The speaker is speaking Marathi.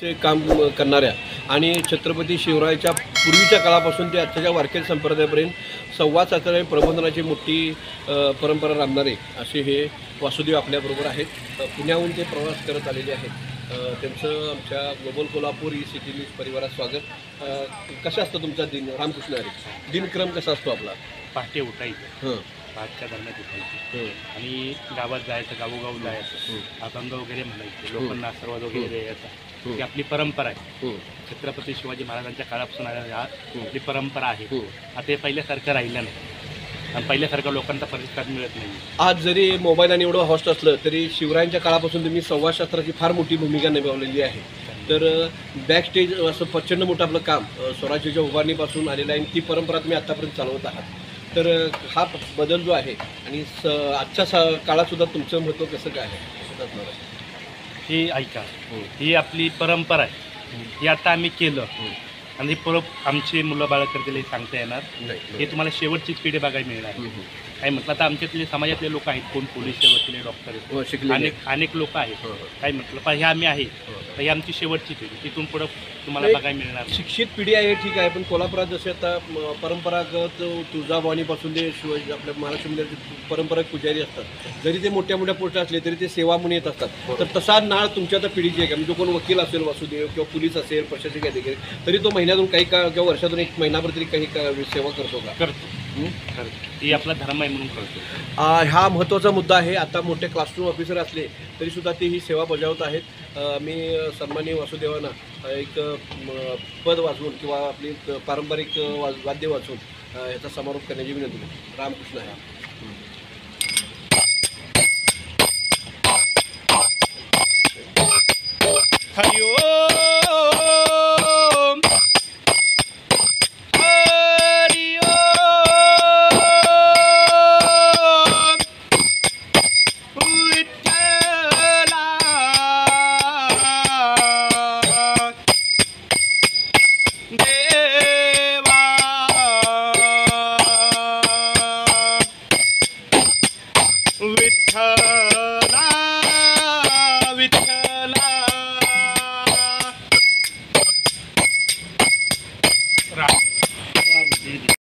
चे काम करणाऱ्या आणि छत्रपती शिवरायाच्या पूर्वीच्या काळापासून ते आजच्या वारकरी संप्रदायापर्यंत संवाद साधणारी प्रबोधनाची मोठी परंपरा राबणारे असे हे वासुदेव आपल्याबरोबर आहेत. पुण्याहून ते प्रवास करत आलेले आहेत. त्यांचं आमच्या global Kolhapur E city news परिवारात स्वागत. कसं असतं तुमचा दिन? रामकृष्ण हरी, दिनक्रम कसा असतो आपला? पहाटे उठायचं, 5च्या दरम्यान उठायचं आणि गावात जायचं, गावोगाव जायचं, अभंग वगैरे म्हणायचे, लोकांना आशीर्वाद वगैरे द्यायचा. ही आपली परंपरा आहे. छत्रपती शिवाजी महाराजांच्या काळापासून आपली परंपरा आहे. आता हे पहिल्यासारखं राहिलं नाही आणि पहिल्यासारखं लोकांचा प्रतिसाद मिळत नाही. आज जरी मोबाईल आणि एवढं हॉस्ट असलं तरी शिवरायांच्या काळापासून तुम्ही संवादशास्त्राची फार मोठी भूमिका निभावलेली आहे. तर बॅक स्टेज असं प्रचंड मोठं आपलं काम स्वराज्याच्या उभारणीपासून आलेलं आहे आणि ती परंपरा तुम्ही आत्तापर्यंत चालवत आहात. तर हा बदल जो आहे आणि आजच्या काळातसुद्धा तुमचं महत्त्व कसं काय आहे? ही ऐका, ही आपली परंपरा आहे. ही आता आम्ही केलं आणि आमची मुलं बाळं करतील हे सांगता येणार नाही. हे तुम्हाला शेवटची पिढी बघायला मिळणार. काय म्हटलं तर आमच्यातले समाजातले लोक आहेत, कोण पोलीस शेवटले, डॉक्टर, अनेक लोक आहेत. काय म्हटलं पण हे आम्ही आहे, तर ही आमची शेवटची पिढी. तिथून पुढं तुम्हाला बघायला मिळणार. शिक्षित पिढी आहे ठीक आहे, पण कोल्हापुरात जसे आता परंपरागत तुळजाभवानीपासून ते शिवाजी आपल्या महाराष्ट्रामध्ये परंपरागत पुजारी असतात, जरी ते मोठ्या मोठ्या पोस्ट असले तरी ते सेवा म्हणून येत असतात. तर तसा नाळ तुमच्या आता पिढीची आहे का? म्हणजे कोण वकील असेल वासुदेव किंवा पोलीस असेल, प्रशासकीय अधिकारी, तरी तो महिन्यातून काही काळ किंवा वर्षातून एक महिनाभर तरी काही सेवा करतो का? करतो. ही आपला धर्म आहे म्हणून करतो. हा महत्त्वाचा मुद्दा आहे. आता मोठे क्लासरूम ऑफिसर असले तरीसुद्धा ते ही सेवा बजावत आहेत. मी सन्माननीय वासुदेवांना एक पद वाजवून किंवा आपली पारंपरिक वाद्य वाजवून याचा समारोप करण्याची विनंती करतो. रामकृष्ण हरी. Yeah.